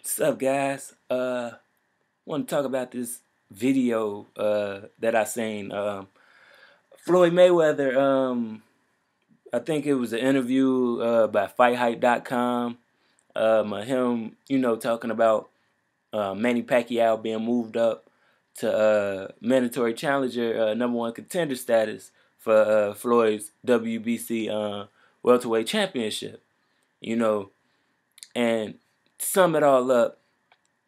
What's up, guys? Want to talk about this video that I seen. Floyd Mayweather. I think it was an interview by FightHype.com. Him, talking about Manny Pacquiao being moved up to mandatory challenger, #1 contender status for Floyd's WBC welterweight championship. You know, and to sum it all up.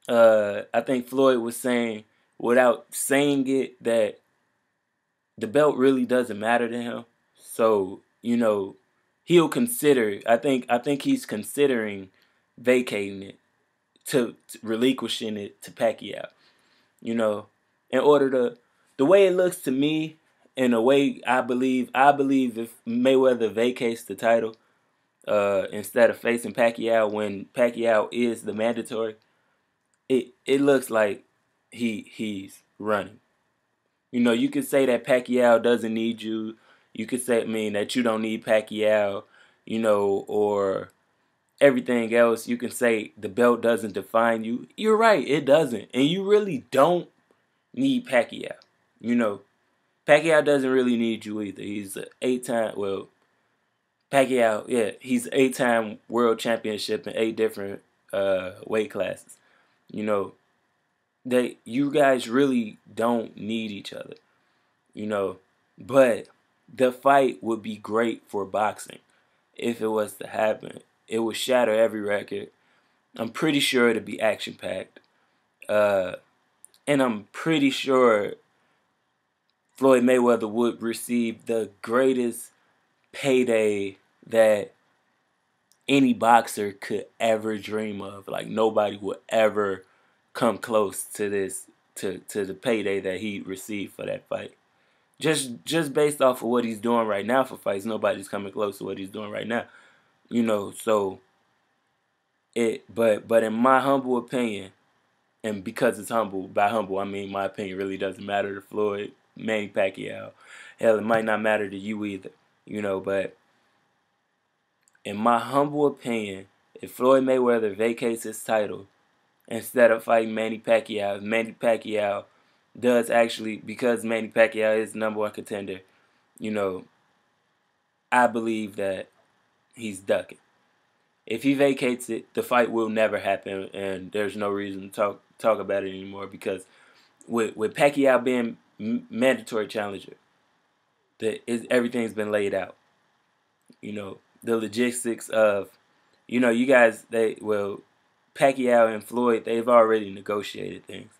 I think Floyd was saying, without saying it, that the belt really doesn't matter to him. So he'll consider. I think he's considering vacating it to relinquishing it to Pacquiao. You know, in order to the way it looks to me, and the way I believe if Mayweather vacates the title, instead of facing Pacquiao when Pacquiao is the mandatory, it looks like he's running. You could say that Pacquiao doesn't need you. You could say, that you don't need Pacquiao, or everything else. You can say the belt doesn't define you. You're right, it doesn't. And you really don't need Pacquiao. You know, Pacquiao doesn't really need you either. He's an Pacquiao, yeah, he's 8-time world championship in 8 different weight classes. You know, you guys really don't need each other, you know. But the fight would be great for boxing if it was to happen. It would shatter every record. I'm pretty sure it'd be action packed, and I'm pretty sure Floyd Mayweather would receive the greatest payday that any boxer could ever dream of. Like, nobody would ever come close to the payday that he received for that fight. Just based off of what he's doing right now for fights, nobody's coming close to what he's doing right now. So but in my humble opinion, and because it's humble, by humble I mean my opinion really doesn't matter to Floyd, Manny Pacquiao. Hell, it might not matter to you either. But in my humble opinion, if Floyd Mayweather vacates his title instead of fighting Manny Pacquiao, if Manny Pacquiao does actually, because Manny Pacquiao is the #1 contender, you know, I believe that he's ducking. If he vacates it, the fight will never happen, and there's no reason to talk about it anymore, because with Pacquiao being mandatory challenger, everything's been laid out. The logistics of, you guys, Pacquiao and Floyd, they've already negotiated things.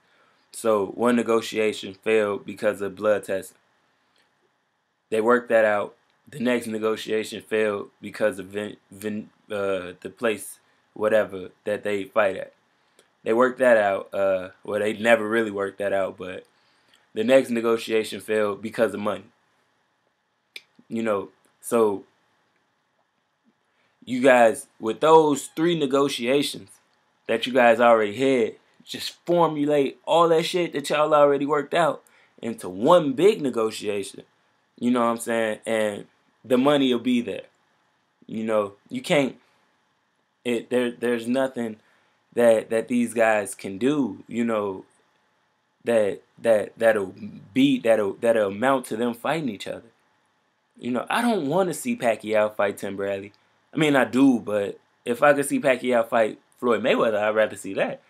So one negotiation failed because of blood testing. They worked that out. The next negotiation failed because of the place, whatever, that they fight at. They worked that out. Well, they never really worked that out, but the next negotiation failed because of money. So you guys, with those 3 negotiations that you guys already had, just formulate all that shit that y'all already worked out into one big negotiation. You know what I'm saying? And the money will be there. You can't. There's nothing that these guys can do. That'll amount to them fighting each other. I don't want to see Pacquiao fight Tim Bradley. I do, but if I could see Pacquiao fight Floyd Mayweather, I'd rather see that.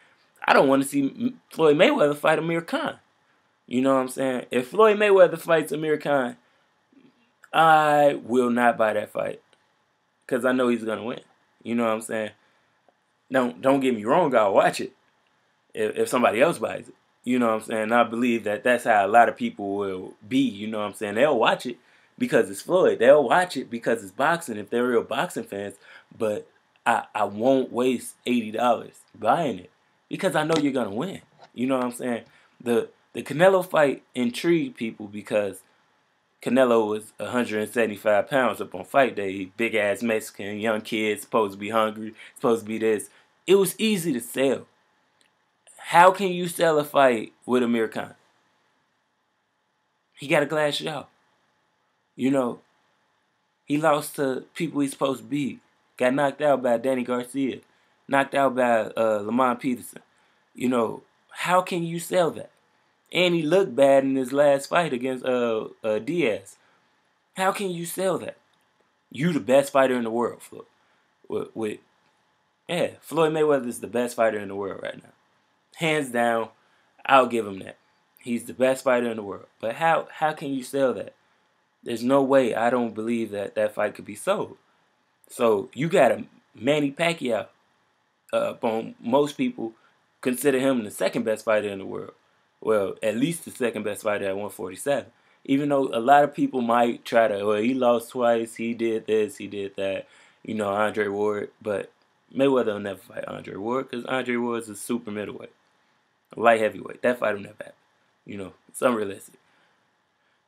I don't want to see Floyd Mayweather fight Amir Khan. You know what I'm saying? If Floyd Mayweather fights Amir Khan, I will not buy that fight, because I know he's gonna win. You know what I'm saying? Don't get me wrong, I'll watch it if somebody else buys it. You know what I'm saying? I believe that that's how a lot of people will be. You know what I'm saying? They'll watch it because it's Floyd. They'll watch it because it's boxing if they're real boxing fans. But I won't waste $80 buying it, because I know you're gonna win. You know what I'm saying? The Canelo fight intrigued people because Canelo was 175 pounds up on fight day. Big ass Mexican, young kid, supposed to be hungry, supposed to be this. It was easy to sell. How can you sell a fight with Amir Khan? He got a glass jaw. He lost to people he's supposed to beat. Got knocked out by Danny Garcia. knocked out by Lamont Peterson. You know, how can you sell that? And he looked bad in his last fight against Diaz. How can you sell that? You the best fighter in the world, Floyd. Floyd Mayweather is the best fighter in the world right now. Hands down, I'll give him that. He's the best fighter in the world. But how can you sell that? There's no way. I don't believe that fight could be sold. So you got a Manny Pacquiao. Most people consider him the second best fighter in the world. Well, at least the second best fighter at 147. Even though a lot of people might try to, well, he lost twice, he did this, he did that, Andre Ward. But Mayweather will never fight Andre Ward because Andre Ward is a super middleweight, a light heavyweight. That fight will never happen. It's unrealistic.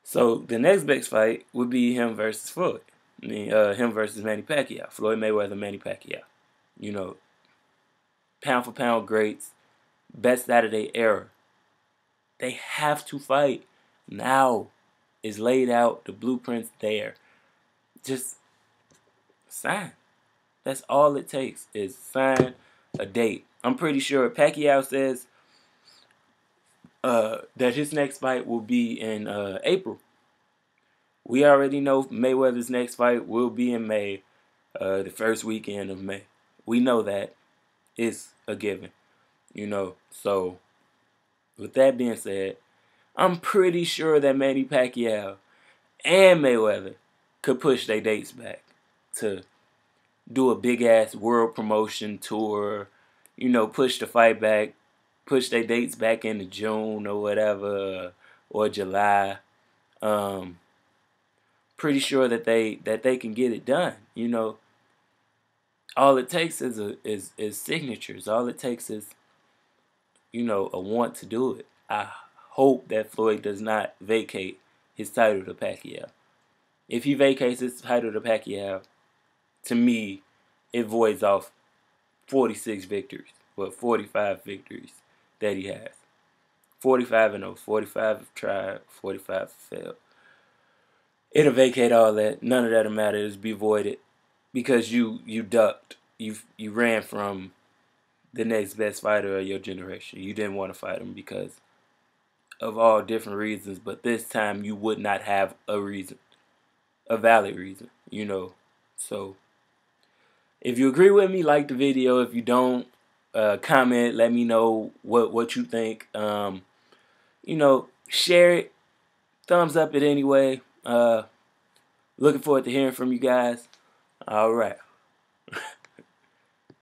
So the next best fight would be him versus Floyd. Him versus Manny Pacquiao. Floyd Mayweather, Manny Pacquiao. Pound for pound greats, best out of their era. They have to fight now. It's laid out. The blueprint's there. Just sign. That's all it takes is sign a date. I'm pretty sure Pacquiao says that his next fight will be in April. We already know Mayweather's next fight will be in May, the first weekend of May. We know that. It's a given. So with that being said, I'm pretty sure that Manny Pacquiao and Mayweather could push their dates back to do a big-ass world promotion tour, push the fight back, push their dates back into June or whatever, or July. Pretty sure that they can get it done, All it takes is signatures. All it takes is, a want to do it. I hope that Floyd does not vacate his title to Pacquiao. If he vacates his title to Pacquiao, to me, it voids off 46 victories, 45 victories that he has. 45-0, 45 tried, 45 failed. It'll vacate all that. None of that'll matter. It'll be voided because you ducked. You ran from the next best fighter of your generation. You didn't want to fight him because of all different reasons, but this time you would not have a reason, a valid reason, So if you agree with me, like the video. If you don't, comment. Let me know what you think. Share it. Thumbs up it anyway. Looking forward to hearing from you guys. All right.